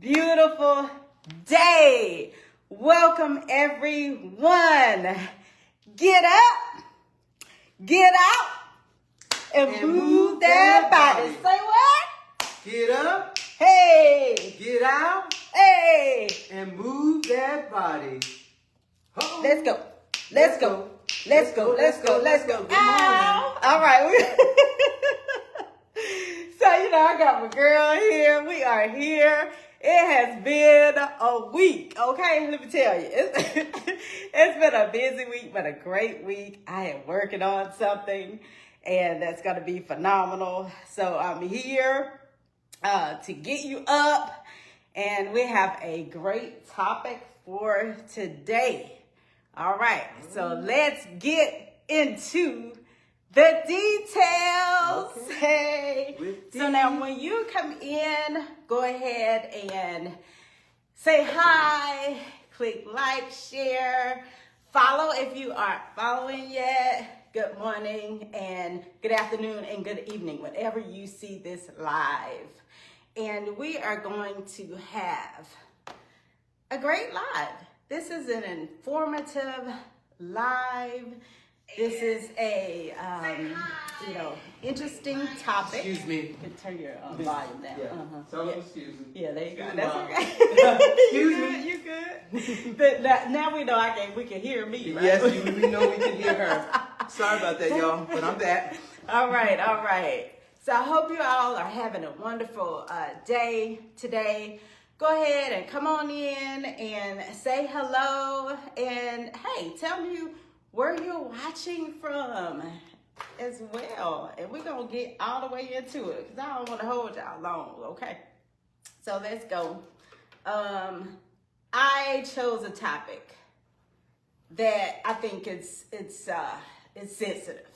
beautiful day. Welcome everyone. Get up, get out, and move that body. Say what? Get up, hey, get out, hey, and move that body. Uh-oh. Let's go. Let's go. Let's go. Let's go. Let's go. Good morning. All right. So, I got my girl here. We are here. It has been a week, okay? Let me tell you. It's been a busy week, but a great week. I am working on something, and that's going to be phenomenal. So I'm here to get you up, and we have a great topic for today. All right, so let's get into the details. Okay. Hey. So now when you come in, go ahead and say hi, click like, share, follow if you aren't following yet. Good morning and good afternoon and good evening, whenever you see this live. And we are going to have a great live. This is an informative live. This is a, interesting topic. Excuse me. You can turn your volume down. Yeah. So, Yeah. excuse me. Yeah, there you go. Excuse That's me. okay. Excuse me. You good? But now we know we can hear me, right? Yes, we know we can hear her. Sorry about that, y'all, but I'm back. All right. So I hope you all are having a wonderful day today. Go ahead and come on in and say hello. And hey, tell me where you're watching from as well. And we're going to get all the way into it because I don't want to hold y'all long, okay? So let's go. I chose a topic that I think it's sensitive.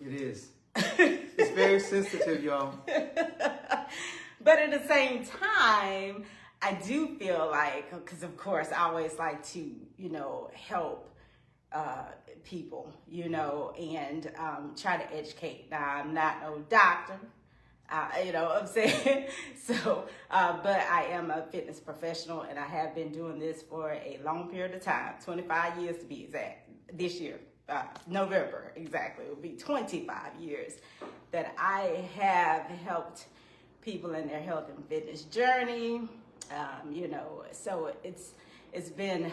It is. It's very sensitive, y'all. But at the same time, I do feel like, because of course I always like to, help people, and try to educate. Now, I'm not no doctor, you know what I'm saying? So, but I am a fitness professional, and I have been doing this for a long period of time, 25 years to be exact, this year. November, exactly. It will be 25 years that I have helped people in their health and fitness journey. So it's been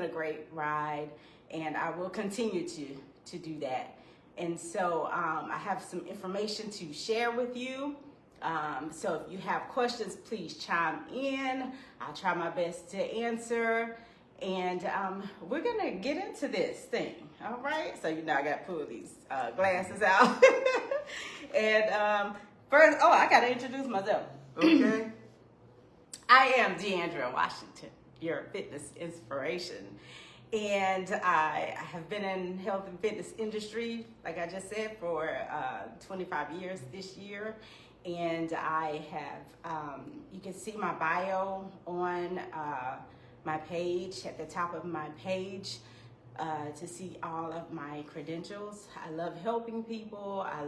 a great ride, and I will continue to do that. And so I have some information to share with you. So if you have questions, please chime in. I'll try my best to answer. And we're gonna get into this thing, all right? So I gotta pull these glasses out. And first, I gotta introduce myself. Okay. I am DeAndrea Washington, your fitness inspiration. And I have been in health and fitness industry, like I just said, for 25 years this year. And I have, you can see my bio on my page, at the top of my page, to see all of my credentials. I love helping people. I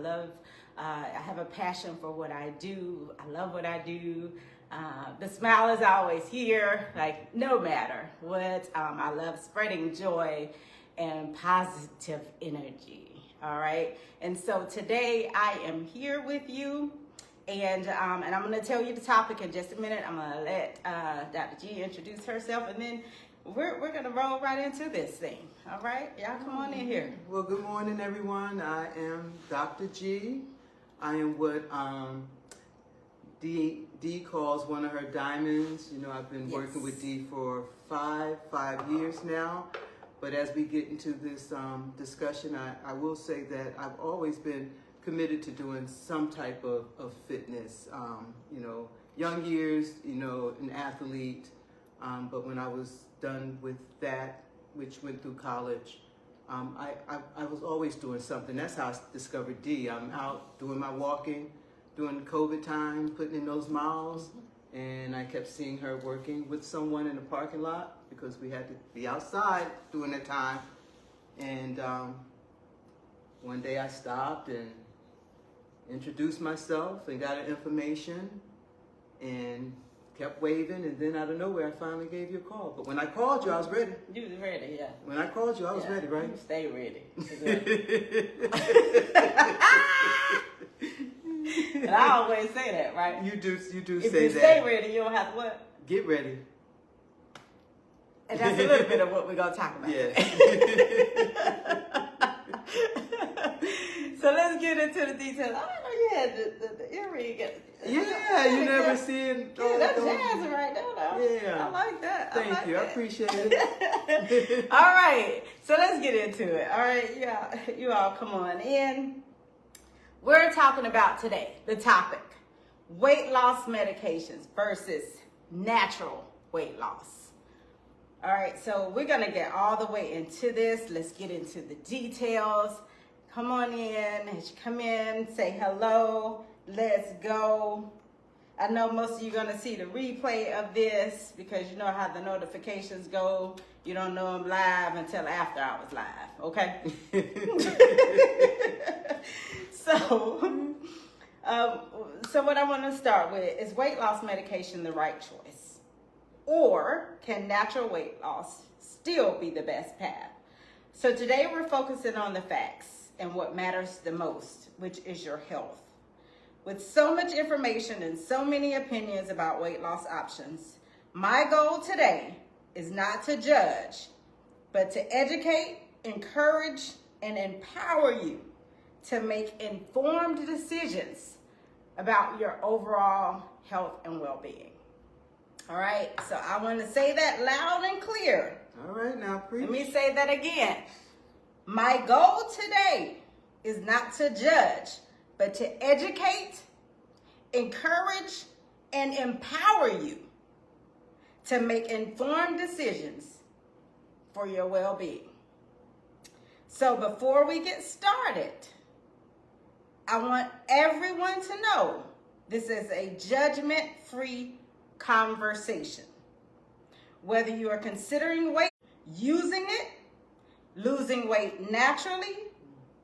have a passion for what I do. I love what I do. The smile is always here, like no matter what. I love spreading joy and positive energy, all right? And so today I am here with you. And I'm going to tell you the topic in just a minute. I'm going to let Dr. G introduce herself, and then we're going to roll right into this thing. All right? Y'all come on in here. Well, good morning, everyone. I am Dr. G. I am what Dee calls one of her diamonds. I've been working with Dee for five years now. But as we get into this discussion, I will say that I've always been committed to doing some type of fitness. Young years, an athlete. But when I was done with that, which went through college, I was always doing something. That's how I discovered Dee. I'm out doing my walking, during COVID time, putting in those miles. And I kept seeing her working with someone in the parking lot because we had to be outside during that time. And one day I stopped and introduced myself and got her information and kept waving, and then out of nowhere, I finally gave you a call. But when I called you, I was ready. You was ready, yeah. When I called you, I was ready, right? You stay ready. And I always say that, right? You do if say you that. stay ready, you don't have to what? Get ready. And that's a little bit of what we're going to talk about. Yeah. So let's get into the details. I didn't know you had the earring. Yeah, you never seen. Yeah, that's jazz right there, though. Yeah. I like that. Thank you. I appreciate it. All right. So let's get into it. All right. Yeah, you all come on in. We're talking about today, the topic, weight loss medications versus natural weight loss. All right, so we're going to get all the way into this. Let's get into the details. Come on in. As you come in, say hello. Let's go. I know most of you are going to see the replay of this because you know how the notifications go. You don't know I'm live until after I was live, okay? So what I want to start with is weight loss medication the right choice? Or can natural weight loss still be the best path? So today we're focusing on the facts and what matters the most, which is your health. With so much information and so many opinions about weight loss options, my goal today is not to judge, but to educate, encourage, and empower you to make informed decisions about your overall health and well-being. All right, so I want to say that loud and clear. All right, now, preach. Let me say that again. My goal today is not to judge, but to educate, encourage, and empower you to make informed decisions for your well-being. So before we get started, I want everyone to know this is a judgment-free conversation. Whether you are considering weight, using it, losing weight naturally,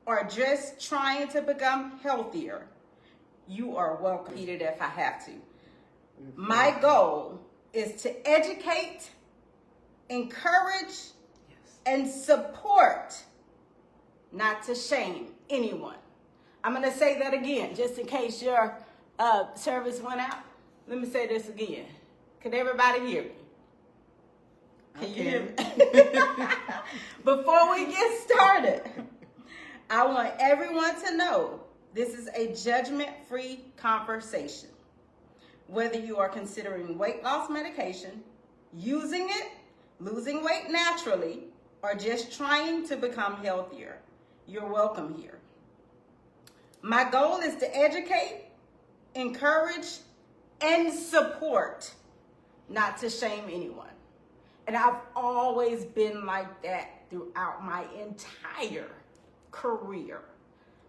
or just trying to become healthier, you are welcome to eat it if I have to. My goal is to educate, encourage, and support, not to shame anyone. I'm going to say that again, just in case your service went out. Let me say this again. Can everybody hear me? Can you hear me? Before we get started, I want everyone to know this is a judgment-free conversation. Whether you are considering weight loss medication, using it, losing weight naturally, or just trying to become healthier, you're welcome here. My goal is to educate, encourage, and support, not to shame anyone. And I've always been like that throughout my entire career,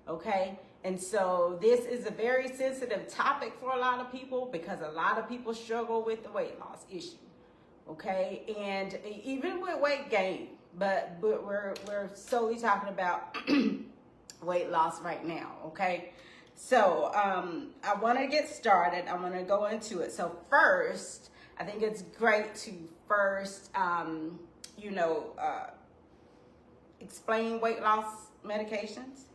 okay? And so this is a very sensitive topic for a lot of people because a lot of people struggle with the weight loss issue, okay? And even with weight gain, but we're solely talking about weight loss right now, okay? So I want to get started. I want to go into it. So first, I think it's great to first, explain weight loss medications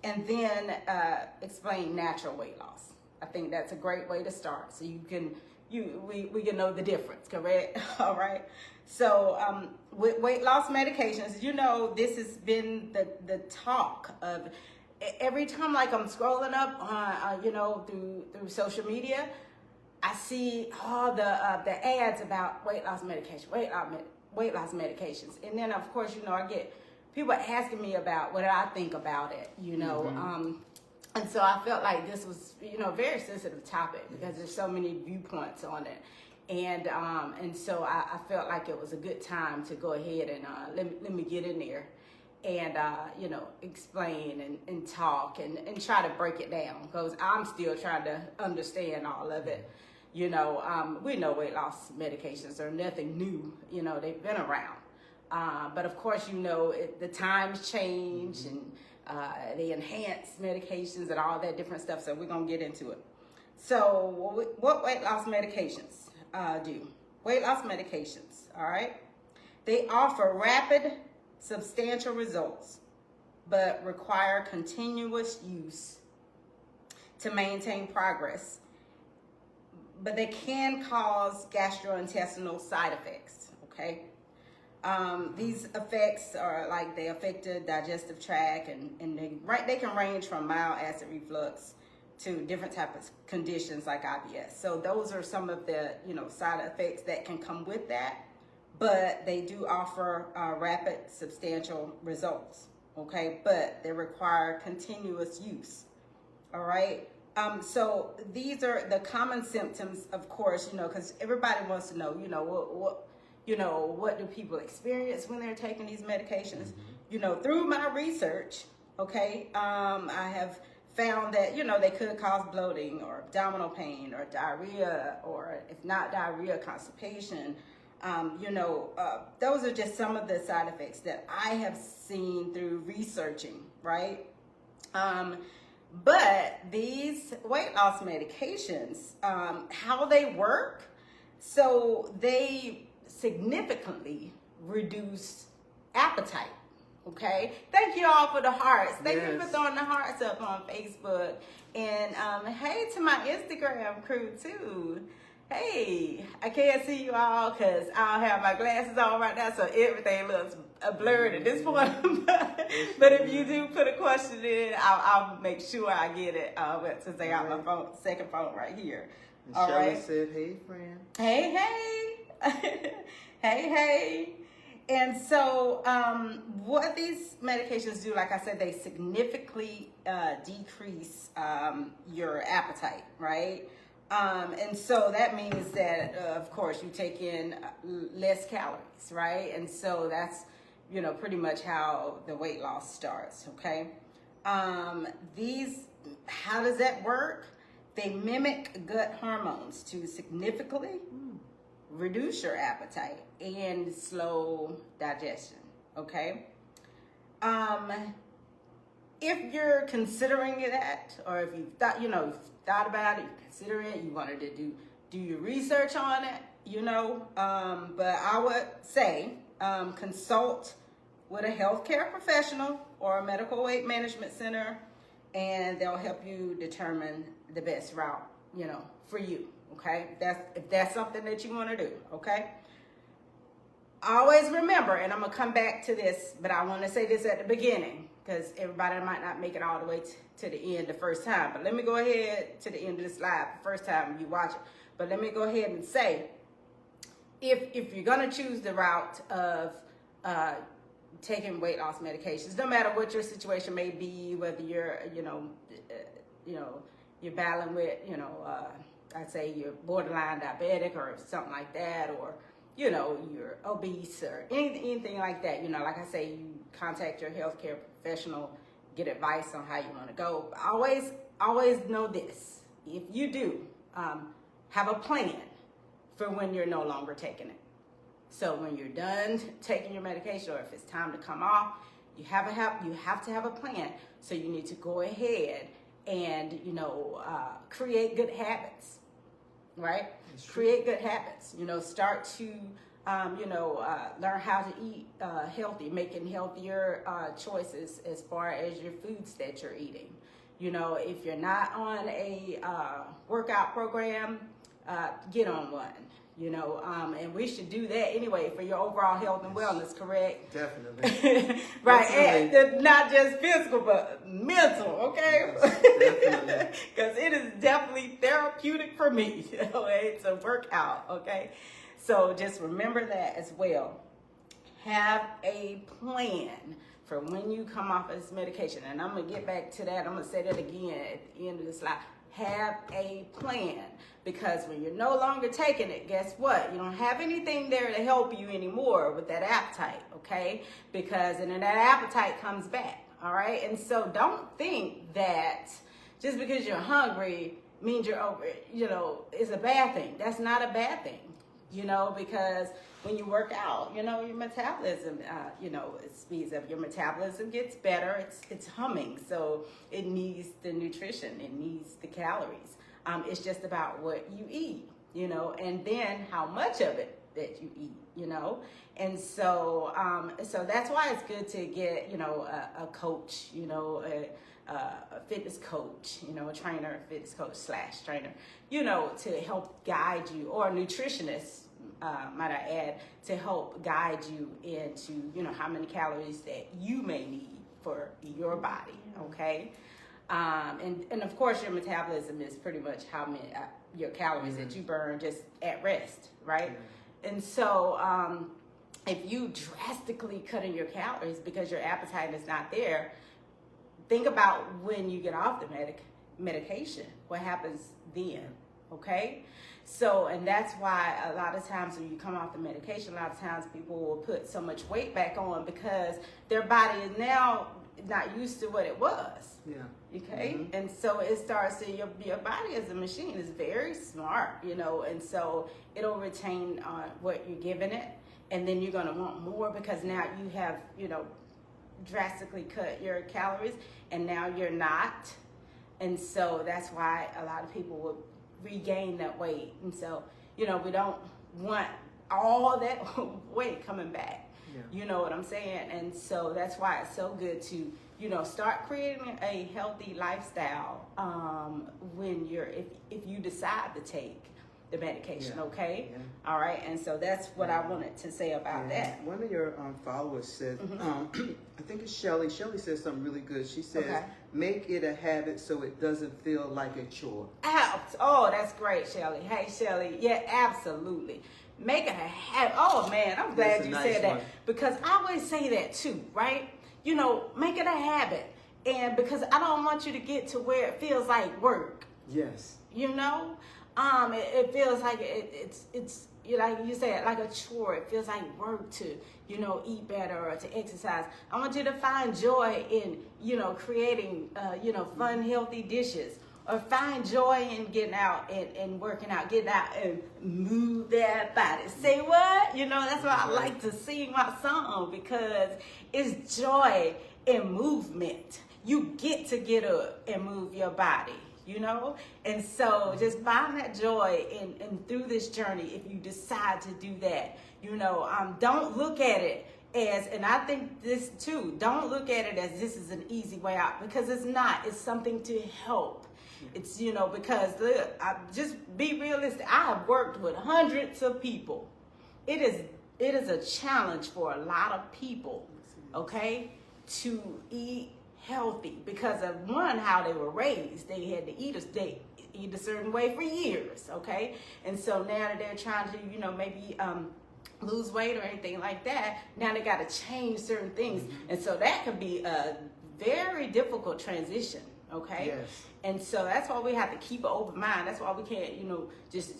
and then explain natural weight loss. I think that's a great way to start. So we can know the difference, correct? All right. So with weight loss medications, this has been the talk of every time, like I'm scrolling up on, through social media, I see all the ads about weight loss medication, weight loss medications. And then of course, I get people asking me about what I think about it, and so I felt like this was, a very sensitive topic because there's so many viewpoints on it. And so I felt like it was a good time to go ahead and let me get in there and, explain and talk and try to break it down because I'm still trying to understand all of it. We know weight loss medications are nothing new. They've been around. But of course, the times change and they enhance medications and all that different stuff. So we're going to get into it. So what weight loss medications do? Weight loss medications, all right? They offer rapid, substantial results, but require continuous use to maintain progress. But they can cause gastrointestinal side effects, okay? These effects are like they affect the digestive tract, and they can range from mild acid reflux to different types of conditions like IBS. So those are some of the side effects that can come with that, but they do offer rapid, substantial results. Okay, but they require continuous use. All right. So these are the common symptoms, of course, because everybody wants to know, what do people experience when they're taking these medications? Mm-hmm. Through my research, okay, I have found that, they could cause bloating or abdominal pain or diarrhea, or if not diarrhea, constipation. Those are just some of the side effects that I have seen through researching, right? But these weight loss medications, how they work, so they significantly reduce appetite. Okay, thank you all for the hearts. Thank you for throwing the hearts up on Facebook. And hey to my Instagram crew too. Hey, I can't see you all because I don't have my glasses on right now, so everything looks blurred at this point. But if you do put a question in, I'll make sure I get it since I got my second phone right here. And all Shelley said, hey, friend. Hey, hey. hey. And so what these medications do, like I said, they significantly decrease your appetite, right? And so that means that, of course, you take in less calories, right? And so that's, pretty much how the weight loss starts, okay? How does that work? They mimic gut hormones to significantly reduce your appetite and slow digestion, okay? If you're considering that, or if you've thought, thought about it, you consider it, you wanted to do your research on it, but I would say consult with a healthcare professional or a medical weight management center, and they'll help you determine the best route, for you, okay? If that's something that you want to do, okay? Always remember, and I'm going to come back to this, but I want to say this at the beginning, because everybody might not make it all the way to the end the first time. But let me go ahead to the end of the slide the first time you watch it. But let me go ahead and say, if you're going to choose the route of taking weight loss medications, no matter what your situation may be, whether you're, you're battling with, I'd say you're borderline diabetic or something like that, or you're obese or anything like that. Like I say, you contact your healthcare professional, get advice on how you want to go. But always know this. If you do, have a plan for when you're no longer taking it. So when you're done taking your medication, or if it's time to come off, you have to have a plan. So you need to go ahead and, create good habits, right? Create good habits, start to, learn how to eat healthy, making healthier choices as far as your foods that you're eating. If you're not on a workout program, get on one, and we should do that anyway for your overall health and wellness, correct? Definitely. Right, Definitely. and not just physical, but mental, okay? Yes, definitely. Because it is definitely therapeutic for me, okay, to work out, okay? So just remember that as well. Have a plan for when you come off of this medication. And I'm going to get back to that. I'm going to say that again at the end of the slide. Have a plan, because when you're no longer taking it, guess what? You don't have anything there to help you anymore with that appetite, okay? And then that appetite comes back, all right? And so don't think that just because you're hungry means you're over it, it's a bad thing. That's not a bad thing, because when you work out, your metabolism, it speeds up. Your metabolism gets better. It's humming. So it needs the nutrition. It needs the calories. It's just about what you eat, and then how much of it that you eat, and so so that's why it's good to get a coach, a fitness coach, a trainer, fitness coach / trainer, to help guide you, or a nutritionist, might I add, to help guide you into how many calories that you may need for your body. Okay. And of course your metabolism is pretty much how many your calories that you burn just at rest, right? And so if you drastically cut in your calories because your appetite is not there, think about when you get off the medication, what happens then, okay? So, and that's why a lot of times when you come off the medication, a lot of times people will put so much weight back on because their body is now not used to what it was. Yeah. Okay. And so it starts to, your body as a machine is very smart, and so it'll retain what you're giving it, and then you're going to want more because now you have, drastically cut your calories, and now you're not. And so that's why a lot of people will regain that weight. And so, we don't want all that weight coming back. Yeah. You know what I'm saying? And so that's why it's so good to, start creating a healthy lifestyle when if you decide to take the medication, okay? Yeah. All right, and so that's what I wanted to say about that. One of your followers said, I think it's Shelly. Shelly says something really good. She says, make it a habit so it doesn't feel like a chore. Oh, that's great, Shelly. Hey, Shelly. Yeah, absolutely. Make it a habit. Oh, man, I'm glad you said that. Because I always say that too, right? Make it a habit. And because I don't want you to get to where it feels like work. Yes. It feels like it's like you said, like a chore. It feels like work to, eat better or to exercise. I want you to find joy in, creating, fun, healthy dishes. Or find joy in getting out and working out, getting out and move that body. Say what? That's why I like to sing my song, because it's joy in movement. You get to get up and move your body, And so just find that joy and through this journey, if you decide to do that, don't look at it as, and I think this too, don't look at it as this is an easy way out, because it's not. It's something to help. It's, because look, just be realistic. I have worked with hundreds of people. It is a challenge for a lot of people, okay, to eat healthy because of how they were raised. They had to eat a certain way for years, okay? And so now that they're trying to, maybe lose weight or anything like that, now they got to change certain things. And so that could be a very difficult transition. Okay. Yes. And so that's why we have to keep an open mind. That's why we can't, just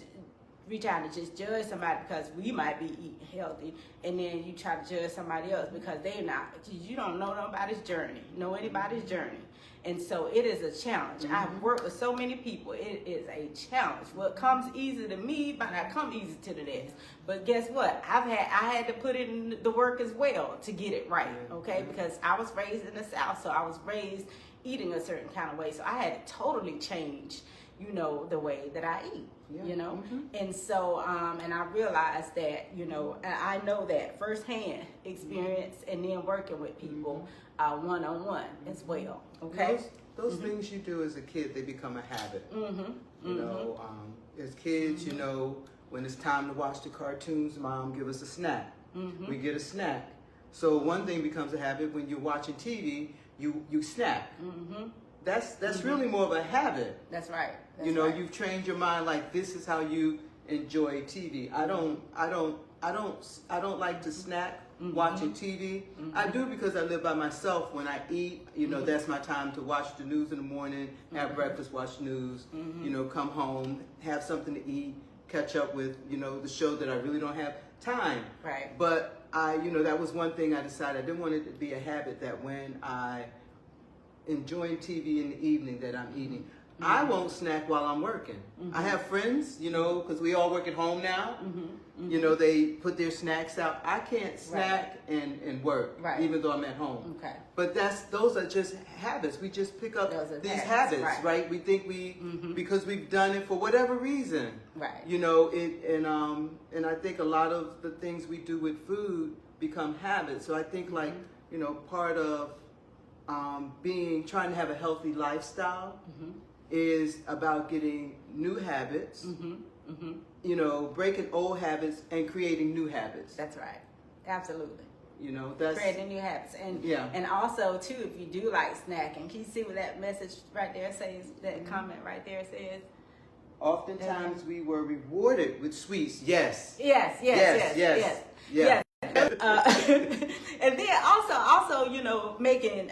reach out and just judge somebody because we might be eating healthy, and then you try to judge somebody else because they're not. You don't know nobody's journey, anybody's journey. And so it is a challenge. I've worked with so many people. It is a challenge. What comes easy to me might not come easy to the next. But guess what? I had to put in the work as well to get it right. Okay, because I was raised in the South, so I was raised eating a certain kind of way. So I had to totally change, the way that I eat, And so, and I realized that, I know that firsthand experience and then working with people one-on-one as well, okay? Those things you do as a kid, they become a habit. As kids, when it's time to watch the cartoons, Mom give us a snack. We get a snack. So one thing becomes a habit. When you're watching TV, you snack. That's really more of a habit. That's right. You've trained your mind like this is how you enjoy TV. I don't like to snack watching TV. I do because I live by myself. When I eat, that's my time to watch the news in the morning, have breakfast, watch news, come home, have something to eat, catch up with, the show that I really don't have time. Right. But that was one thing I decided. I didn't want it to be a habit that when I enjoying TV in the evening that I'm eating. I won't snack while I'm working. I have friends, you know, because we all work at home now. You know, they put their snacks out. I can't snack and work, even though I'm at home. Okay. But those are just habits. We just pick up these habits, right? We think because we've done it for whatever reason. Right. You know, and I think a lot of the things we do with food become habits. So I think like, you know, part of trying to have a healthy lifestyle is about getting new habits, you know, breaking old habits and creating new habits. That's right. Absolutely. You know, that's creating new habits. And also too, if you do like snacking, can you see what that message right there says, that comment right there says? Oftentimes we were rewarded with sweets. Yes. Yes. And then also, you know, making,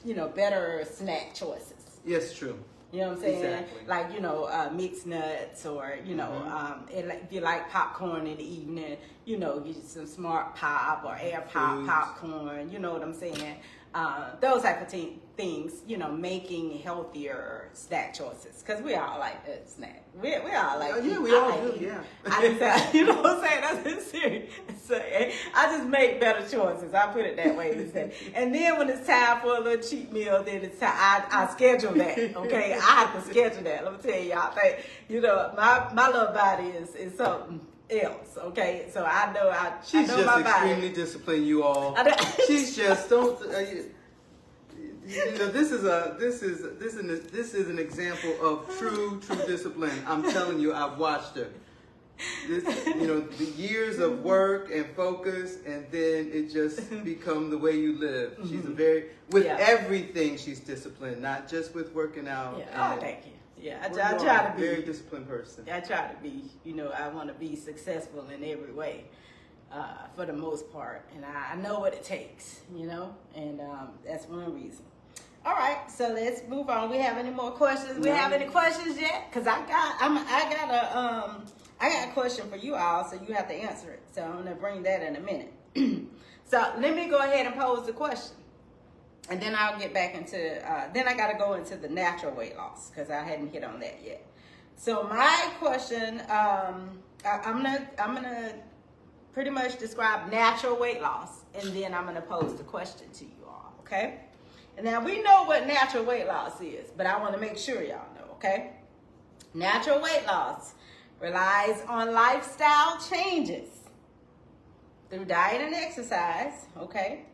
you know, better snack choices. Yes, true. You know what I'm saying? Exactly. Like, you know, mixed nuts, or, you know, if you like popcorn in the evening, you know, get some Smart Pop or Air Pop popcorn, you know what I'm saying? Those type of things, you know, making healthier snack choices. Because we all like that snack. We all like we all do, yeah. I just, you know what I'm saying? That's serious. So, I just make better choices. I put it that way. And then when it's time for a little cheat meal, then it's time, I schedule that, okay? I have to schedule that. Let me tell you, I think, you know, my little body is something else, okay? So I know she's I know just my extremely body. disciplined, you all. She's just you know, this is an example of true discipline. I'm telling you, I've watched her. This, you know, the years of work and focus, and then it just become the way you live. She's everything she's disciplined, not just with working out. Yeah. Oh, thank you. Yeah, I try to be a very disciplined person. I try to be, you know, I want to be successful in every way, for the most part, and I know what it takes, you know, and that's one reason. All right, so let's move on. We have any more questions? We have any questions yet? Cause I got a question for you all, so you have to answer it. So I'm gonna bring that in a minute. So let me go ahead and pose the question. And then I'll get back into, then I got to go into the natural weight loss, because I hadn't hit on that yet. So my question, I'm gonna pretty much describe natural weight loss, and then I'm gonna pose the question to you all, okay? And now we know what natural weight loss is, but I want to make sure y'all know, okay? Natural weight loss relies on lifestyle changes through diet and exercise, okay?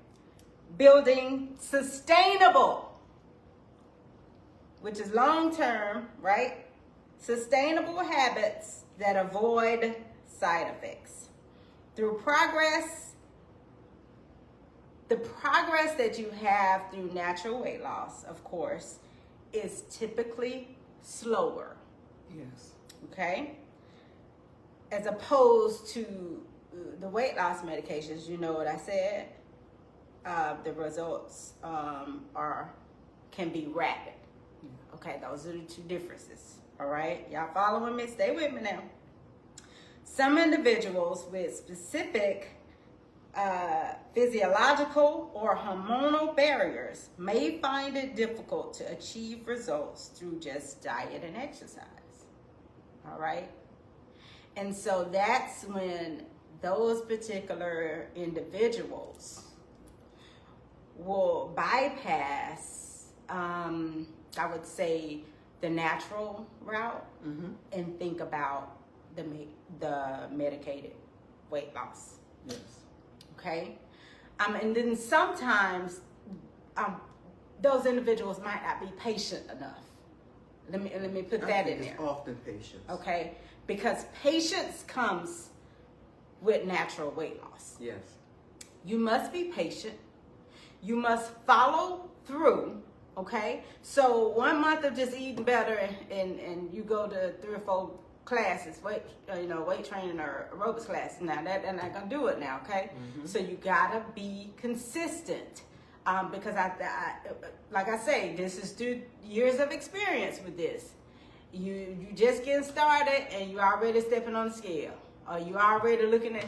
Building sustainable, which is long-term, right? Sustainable habits that avoid side effects. Through progress, the progress that you have through natural weight loss, of course, is typically slower. Yes. Okay? As opposed to the weight loss medications, you know what I said? The results can be rapid. Okay, those are the two differences. All right, y'all following me? Stay with me now. Some individuals with specific physiological or hormonal barriers may find it difficult to achieve results through just diet and exercise. All right, and so that's when those particular individuals will bypass, I would say, the natural route and think about the medicated weight loss. Yes. Okay? And then sometimes those individuals might not be patient enough. Let me put that in there. It's often patience. Okay? Because patience comes with natural weight loss. Yes. You must be patient. You must follow through, okay? So 1 month of just eating better and you go to 3 or 4 classes, weight training or aerobics classes. Now they're not gonna do it now, okay? So you gotta be consistent, because I like I say, this is through years of experience with this. You just getting started and you already stepping on the scale, or you already looking at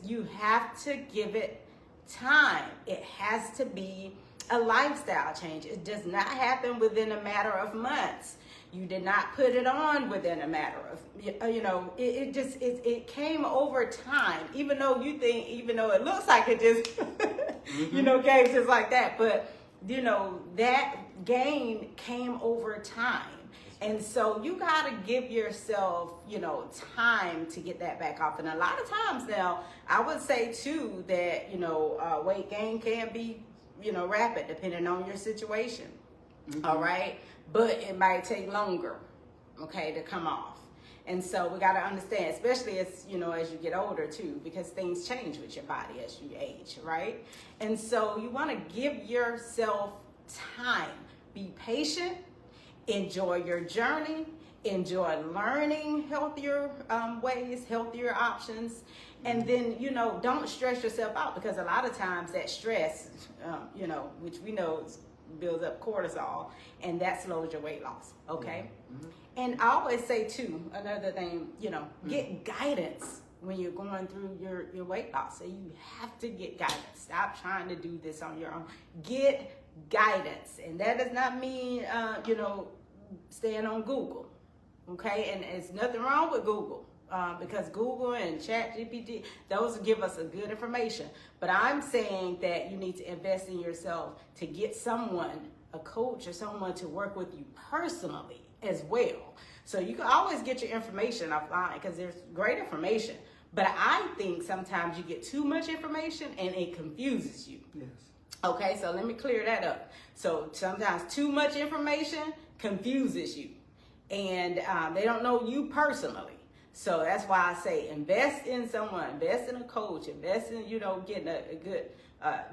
you have to give it time. It has to be a lifestyle change. It does not happen within a matter of months. You did not put it on within a matter of, it came over time, even though it looks like it just, came just like that. But, that gain came over time. And so you got to give yourself, time to get that back off. And a lot of times now, I would say too that, weight gain can be, rapid depending on your situation. All right. But it might take longer, okay, to come off. And so we got to understand, especially as you get older too, because things change with your body as you age, right? And so you want to give yourself time. Be patient. Enjoy your journey. Enjoy learning healthier ways, healthier options. And then, don't stress yourself out, because a lot of times that stress, which we know builds up cortisol, and that slows your weight loss, okay? Mm-hmm. And I always say too, another thing, get guidance when you're going through your weight loss. So you have to get guidance. Stop trying to do this on your own. Get guidance. And that does not mean, staying on Google, okay? And there's nothing wrong with Google. Because Google and ChatGPT, those give us a good information. But I'm saying that you need to invest in yourself to get someone, a coach or someone to work with you personally as well. So you can always get your information offline, because there's great information. But I think sometimes you get too much information and it confuses you. Yes. Okay, so let me clear that up. So sometimes too much information confuses you. And they don't know you personally. So that's why I say invest in someone, invest in a coach, invest in, getting a good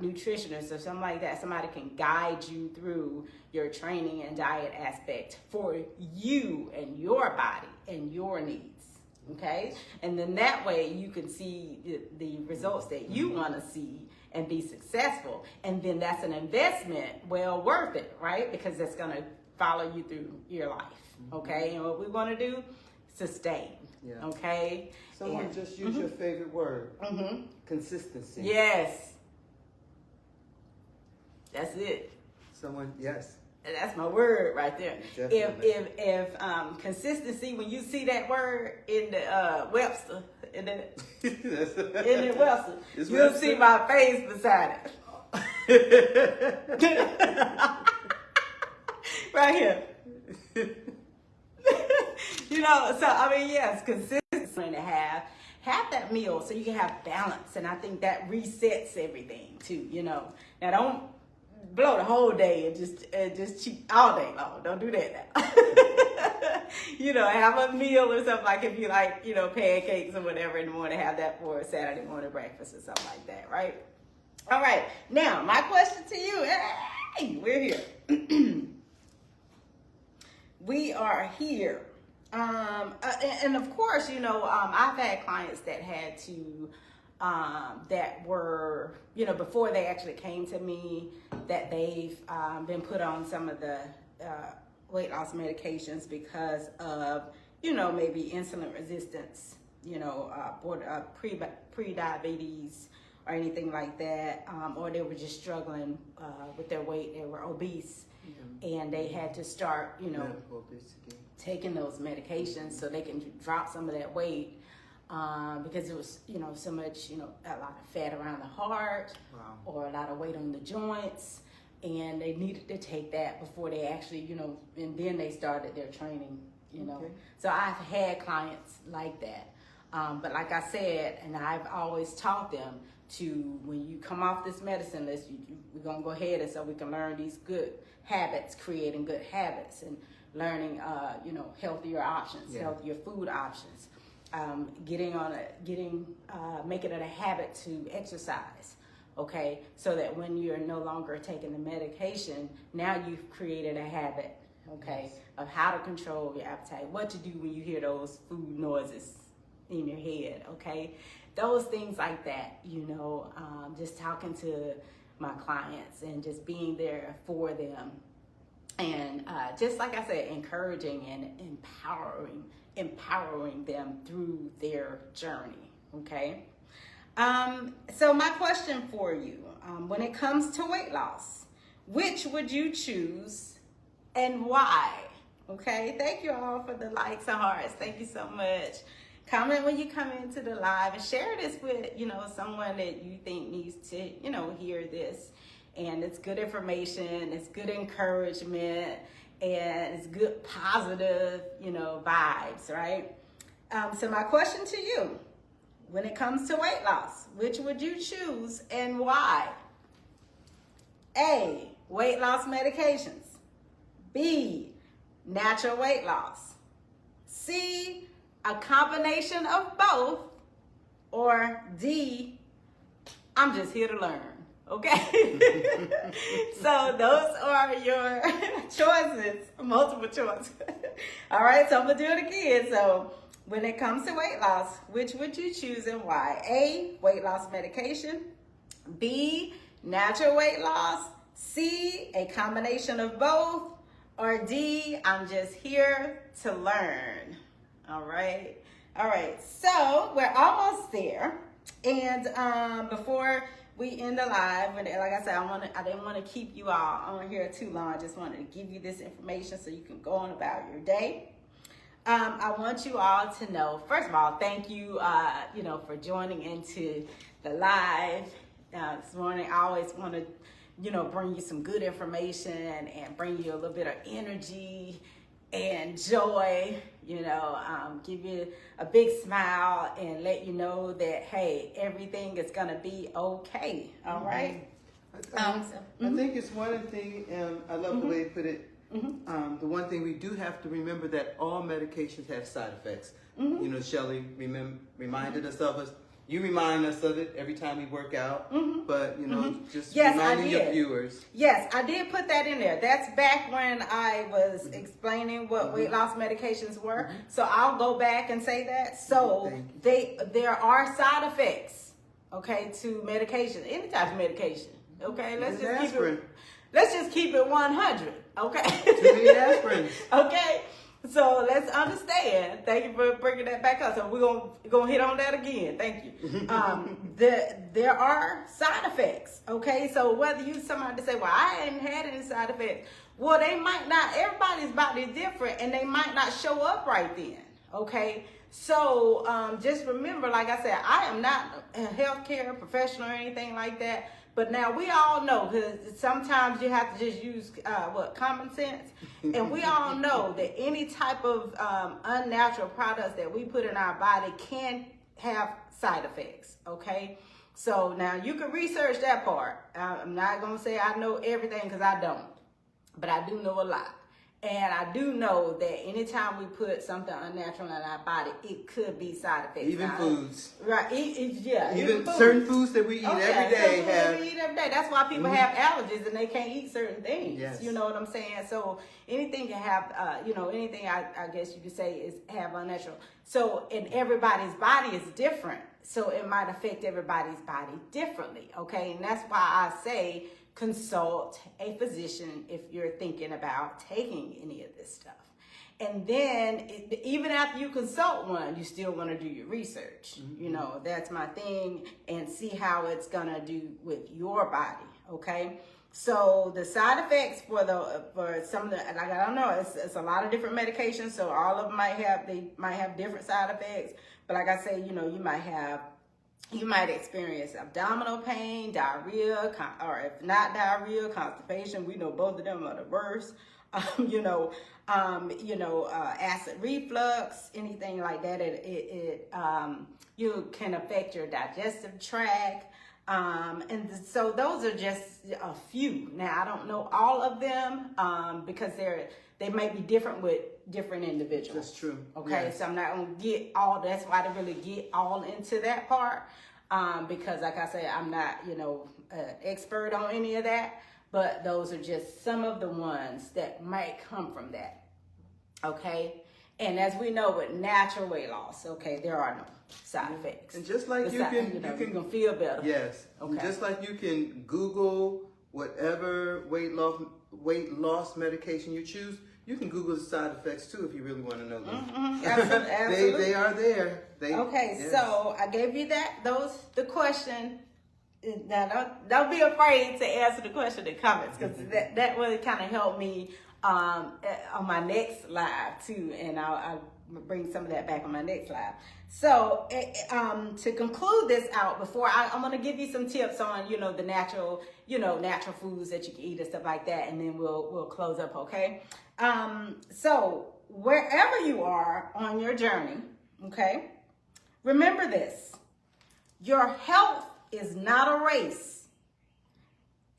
nutritionist or something like that. Somebody can guide you through your training and diet aspect for you and your body and your needs. Okay? And then that way you can see the results that you want to see and be successful. And then that's an investment well worth it, right? Because that's going to follow you through your life. Okay? And what we want to do, sustain. Yeah. Okay. Someone just use your favorite word. Consistency. Yes. That's it. Yes. That's my word right there. Definitely. If consistency, when you see that word in the Webster, in the Webster, you'll see my face beside it. Right here. So yes, consistency to have that meal so you can have balance, and I think that resets everything too. Now don't blow the whole day and just cheat all day long. Don't do that now. Have a meal or something, like if you like pancakes or whatever in the morning, have that for a Saturday morning breakfast or something like that, right? All right. Now my question to you, hey, we're here. We are here. And of course, I've had clients that had to, that were, before they actually came to me, that they've been put on some of the weight loss medications because of, maybe insulin resistance, pre-diabetes or anything like that, or they were just struggling with their weight, they were obese, and they had to start, taking those medications so they can drop some of that weight, because it was, so much, a lot of fat around the heart, or a lot of weight on the joints, and they needed to take that before they actually, and then they started their training, Okay. So I've had clients like that, but like I said, and I've always taught them to, when you come off this medicine list, we're gonna go ahead and so we can learn these good habits, creating good habits, and learning, healthier options, healthier food options, making it a habit to exercise, okay? So that when you're no longer taking the medication, now you've created a habit, okay, of how to control your appetite, what to do when you hear those food noises in your head, okay? Those things like that, just talking to my clients and just being there for them. And just like I said, encouraging and empowering them through their journey, okay? So my question for you, when it comes to weight loss, which would you choose and why? Okay, thank you all for the likes and hearts. Thank you so much. Comment when you come into the live and share this with, someone that you think needs to, hear this. And it's good information, it's good encouragement, and it's good positive, vibes, right? So my question to you, when it comes to weight loss, which would you choose and why? A, weight loss medications. B, natural weight loss. C, a combination of both. Or D, I'm just here to learn. Okay? So those are your choices, multiple choices. All right, so I'm going to do it again. So when it comes to weight loss, which would you choose and why? A, weight loss medication. B, natural weight loss. C, a combination of both. Or D, I'm just here to learn. All right. So we're almost there. And before we end the live, and like I said, I didn't want to keep you all on here too long. I just wanted to give you this information so you can go on about your day. I want you all to know, first of all, thank you, for joining into the live this morning. I always want to, bring you some good information and bring you a little bit of energy and joy, give you a big smile and let you know that, hey, everything is going to be okay. All right. I think it's one thing, and I love the way you put it. The one thing we do have to remember that all medications have side effects. Shelley reminded us of us. You remind us of it every time we work out, but just reminding your viewers. Yes, I did put that in there. That's back when I was explaining what weight loss medications were. So I'll go back and say that. So there are side effects, okay, to medication, any type of medication. Okay, let's just keep it 100. Okay. Too many aspirins. Okay. So let's understand. Thank you for bringing that back up. So we're gonna hit on that again. Thank you. There are side effects. Okay, so whether you somebody to say, well, I ain't had any side effects. Well, they might not. Everybody's body is different, and they might not show up right then. Okay, so just remember, like I said, I am not a healthcare professional or anything like that. But now we all know, because sometimes you have to just use common sense. And we all know that any type of unnatural products that we put in our body can have side effects, okay? So now you can research that part. I'm not going to say I know everything because I don't. But I do know a lot. And I do know that anytime we put something unnatural in our body, it could be side effects. Even foods. Right. Even certain foods that we eat every day That's why people have allergies and they can't eat certain things. Yes. You know what I'm saying? So anything can have, anything I guess you could say is have unnatural. So, and everybody's body is different. So it might affect everybody's body differently. Okay. And that's why I say, consult a physician if you're thinking about taking any of this stuff. And then even after you consult one, you still want to do your research. That's my thing, and see how it's going to do with your body. Okay. So the side effects for some of the, like, I don't know, it's a lot of different medications. So all of them might have different side effects, but like I say, you might experience abdominal pain, diarrhea, or if not diarrhea, constipation. We know both of them are the worst. Acid reflux, anything like that. You can affect your digestive tract. And so those are just a few. Now, I don't know all of them because they may be different with different individuals. That's true. Okay, yes. So I'm not going to get all, that's why I didn't really get all into that part because like I said, I'm not, expert on any of that, but those are just some of the ones that might come from that. Okay, and as we know with natural weight loss, okay, there are no side effects. And just like you can feel better. Yes. Okay. Just like you can Google whatever weight loss medication you choose, you can Google the side effects too if you really want to know them. Absolutely. They are there. Okay, yes. So I gave you the question, Now, don't be afraid to answer the question in comments, because that really kind of helped me on my next live too, and I'll bring some of that back on my next live. So to conclude this out, before I'm going to give you some tips on the natural natural foods that you can eat and stuff like that, and then we'll close up, okay? So wherever you are on your journey, okay, remember this: your health is not a race,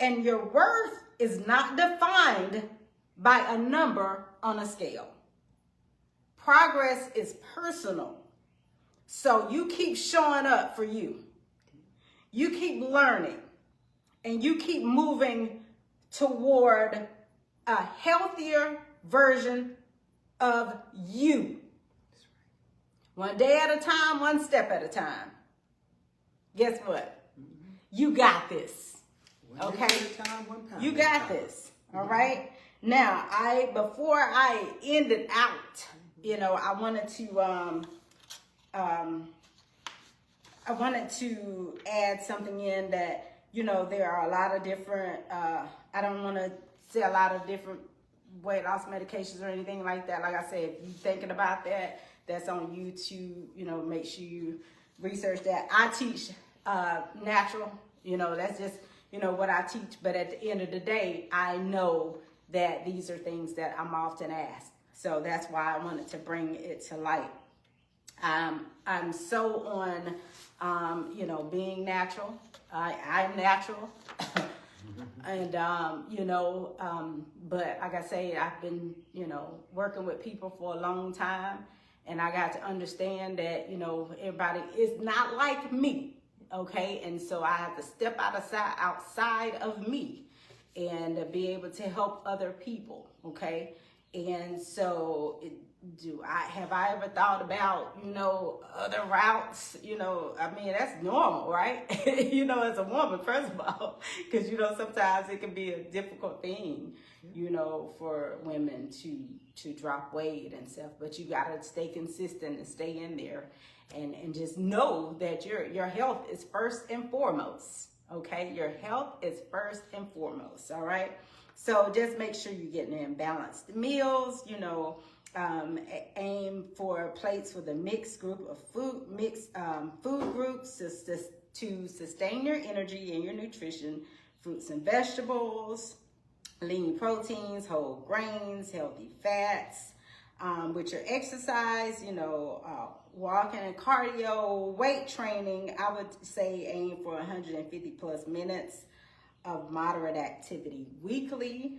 and your worth is not defined by a number on a scale. Progress is personal, so you keep showing up for you. You keep learning, and you keep moving toward a healthier version of you. One day at a time, one step at a time. Guess what? You got this. Okay? You got this. All right? Now, before I end it out, I wanted to add something in that, there are a lot of different, I don't want to say a lot of different weight loss medications or anything like that. Like I said, if you're thinking about that, that's on YouTube. Make sure you research that. I teach natural, that's just, what I teach. But at the end of the day, I know that these are things that I'm often asked. So that's why I wanted to bring it to light. I'm so on, being natural. I'm natural. And, but like I say, I've been, working with people for a long time. And I got to understand that, everybody is not like me. Okay. And so I have to step outside of me and be able to help other people. Okay. And so have I ever thought about, other routes? I mean, that's normal, right? As a woman, first of all, because, sometimes it can be a difficult thing, for women to drop weight and stuff, but you got to stay consistent and stay in there and just know that your health is first and foremost. Okay. Your health is first and foremost. All right. So just make sure you're getting in balanced meals, aim for plates with a mixed group of food groups to sustain your energy and your nutrition, fruits and vegetables, lean proteins, whole grains, healthy fats. With your exercise, walking and cardio, weight training, I would say aim for 150 plus minutes of moderate activity weekly.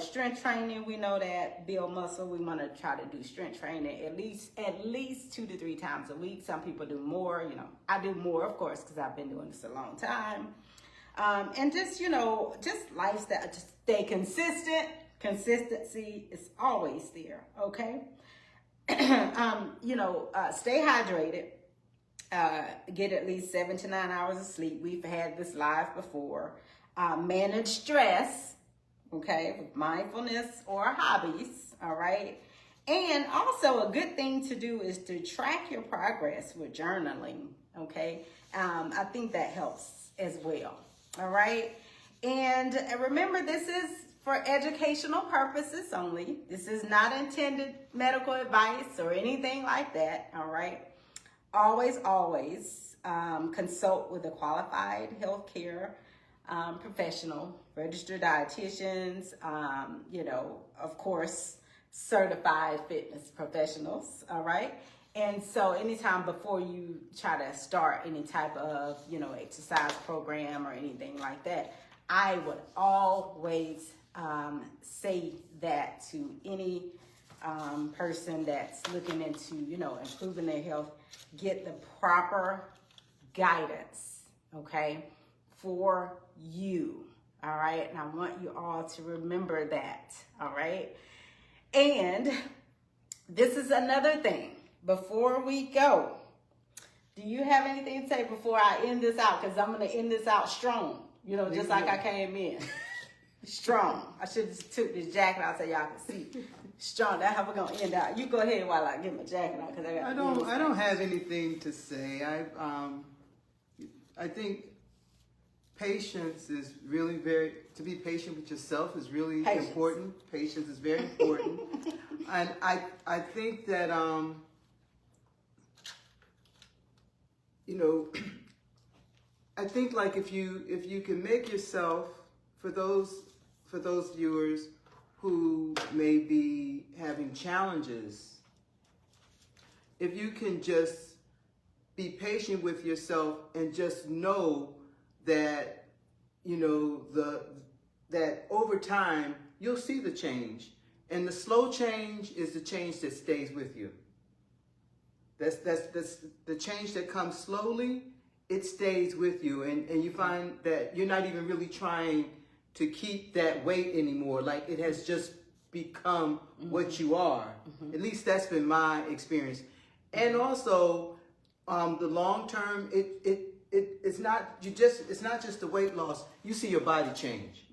Strength training, we know that build muscle. We want to try to do strength training at least 2 to 3 times a week. Some people do more. I do more, of course, because I've been doing this a long time. And just lifestyle, just stay consistent. Consistency is always there. Okay. Stay hydrated. Get at least 7 to 9 hours of sleep. We've had this live before. Manage stress, okay, with mindfulness or hobbies, all right? And also a good thing to do is to track your progress with journaling, okay? I think that helps as well, all right? And remember, this is for educational purposes only. This is not intended medical advice or anything like that, all right? Always consult with a qualified healthcare professional, registered dietitians, of course, certified fitness professionals, all right? And so anytime before you try to start any type of, exercise program or anything like that, I would always say that to any person that's looking into, improving their health, get the proper guidance, okay, for you, all right? And I want you all to remember that, all right? And this is another thing. Before we go, do you have anything to say before I end this out? Because I'm going to end this out strong, just like I came in. Strong. I should have just took this jacket out so y'all can see. Strong. That's how we're gonna end out. You go ahead while I get my jacket on, because I don't have anything to say. I think patience is really to be patient with yourself is really Patience. important. Patience is very important. And I think that, I think like if you can make yourself, for those viewers who may be having challenges, if you can just be patient with yourself and just know that, that over time you'll see the change. And the slow change is the change that stays with you. That's the change that comes slowly, it stays with you. And you find that you're not even really trying to keep that weight anymore. Like it has just become what you are. At least that's been my experience. And also, the long term, it's not just the weight loss. You see your body change.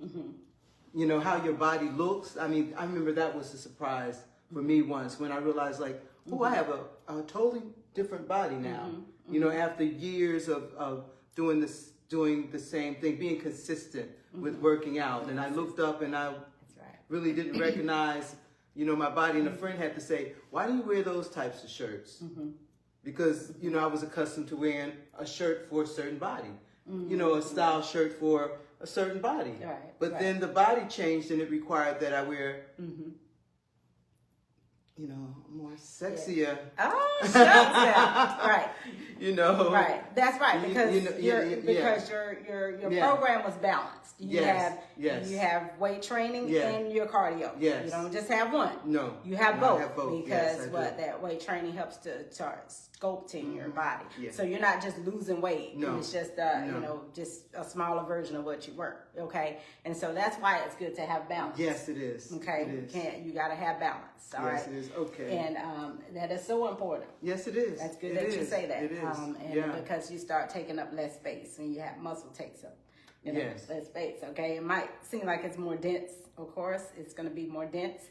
How your body looks. I mean, I remember that was a surprise for me once when I realized like, I have a totally different body now. After years of doing the same thing, being consistent with working out. And I looked up and I really didn't recognize, my body. And a friend had to say, why do you wear those types of shirts? Because, I was accustomed to wearing a shirt for a certain body, a style shirt for a certain body. But then the body changed and it required that I wear, more sexier. Oh, shucks. Right. Right. That's right. Because your program was balanced. You have weight training and your cardio. You don't just have one. No. You have both. I have both. Because that weight training helps to start sculpting your body. So you're not just losing weight. No. It's just just a smaller version of what you were. Okay. And so that's why it's good to have balance. Yes, it is. Okay. It is. You gotta have balance. All right. Yes, it is. Okay. And that is so important. Yes, it is. That's good that you say that. It is. Because you start taking up less space and you have muscle takes up less space. Okay. It might seem like it's more dense. Of course, it's going to be more dense,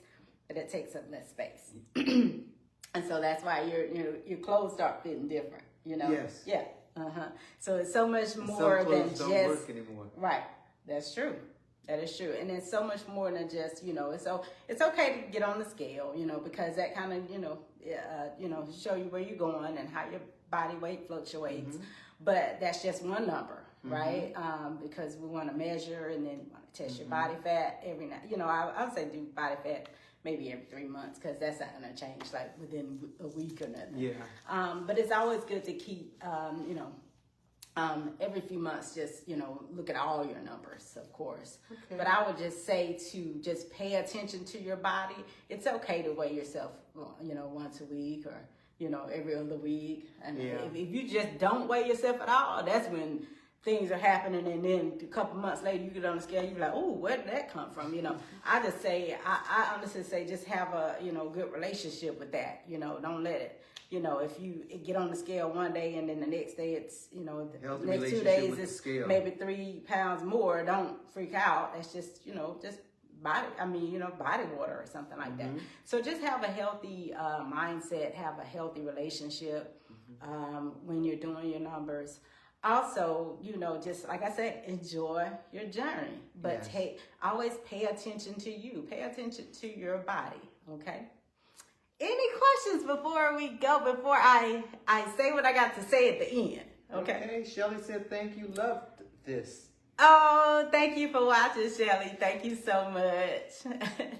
but it takes up less space. And so that's why your clothes start fitting different. Yes. Yeah. So it's so much more than just. Some clothes don't work anymore. Right. That's true. That is true. And it's so much more than just, it's okay to get on the scale, because that kind of, show you where you're going and how your body weight fluctuates. But that's just one number, right? Because we want to measure and then want to test your body fat every night. I would say do body fat maybe every 3 months because that's not going to change like within a week or nothing. Yeah. But it's always good to keep, every few months, just, look at all your numbers, of course. Okay. But I would just say to just pay attention to your body. It's okay to weigh yourself, once a week or, every other week. And if you just don't weigh yourself at all, that's when things are happening. And then a couple months later, you get on the scale, you're like, oh, where did that come from? I just say, I honestly say, just have a, good relationship with that. Don't let it. If you get on the scale one day and then the next day it's, the next 2 days it's maybe 3 pounds more, don't freak out. That's just, just body water or something like that. So just have a healthy mindset, have a healthy relationship when you're doing your numbers. Also, just like I said, enjoy your journey, but always pay attention to you. Pay attention to your body, okay? Any questions before we go, before I say what I got to say at the end? Okay. Shelly said, thank you. Loved this. Oh, thank you for watching, Shelly. Thank you so much.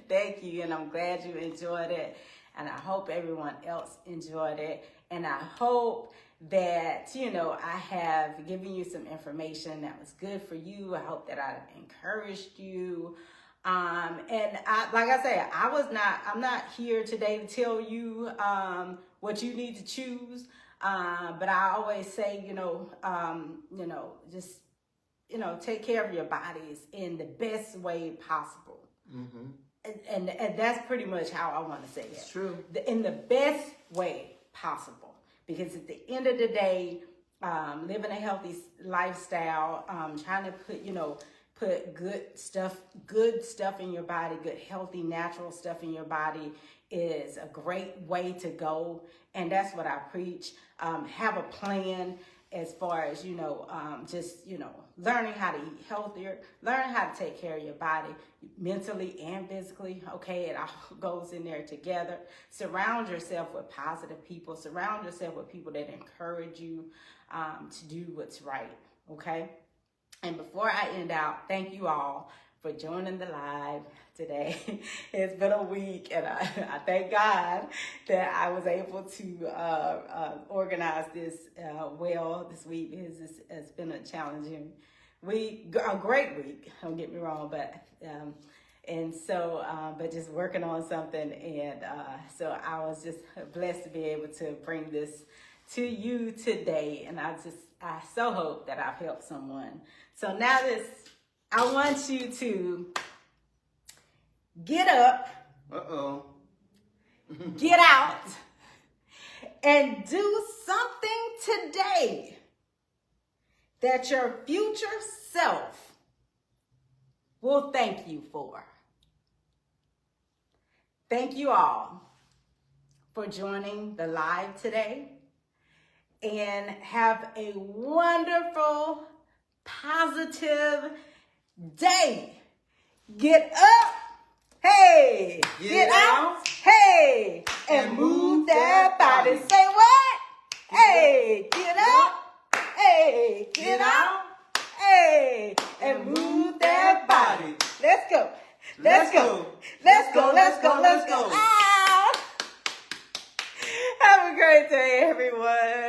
Thank you. And I'm glad you enjoyed it. And I hope everyone else enjoyed it. And I hope that, I have given you some information that was good for you. I hope that I encouraged you. And like I said, I'm not here today to tell you, what you need to choose. But I always say, just, take care of your bodies in the best way possible. And that's pretty much how I want to say it. It's true. In the best way possible. Because at the end of the day, living a healthy lifestyle, trying to put good stuff in your body, good, healthy, natural stuff in your body is a great way to go. And that's what I preach. Have a plan as far as, just, learning how to eat healthier, learning how to take care of your body mentally and physically. Okay, it all goes in there together. Surround yourself with positive people. Surround yourself with people that encourage you to do what's right. Okay. And before I end out, thank you all for joining the live today. It's been a week, and I thank God that I was able to organize this well this week, because it's been a challenging week, a great week, don't get me wrong, but but just working on something, and so I was just blessed to be able to bring this to you today, and I so hope that I've helped someone. So now I want you to get up, get out, and do something today that your future self will thank you for. Thank you all for joining the live today, and have a wonderful, positive day. Get up, hey, get out, hey, and move that body. Say what? Hey, get up, hey, get out, hey, and move that body. Let's go. Let's go. Let's go. Let's go. Let's go. Ow! Have a great day, everyone.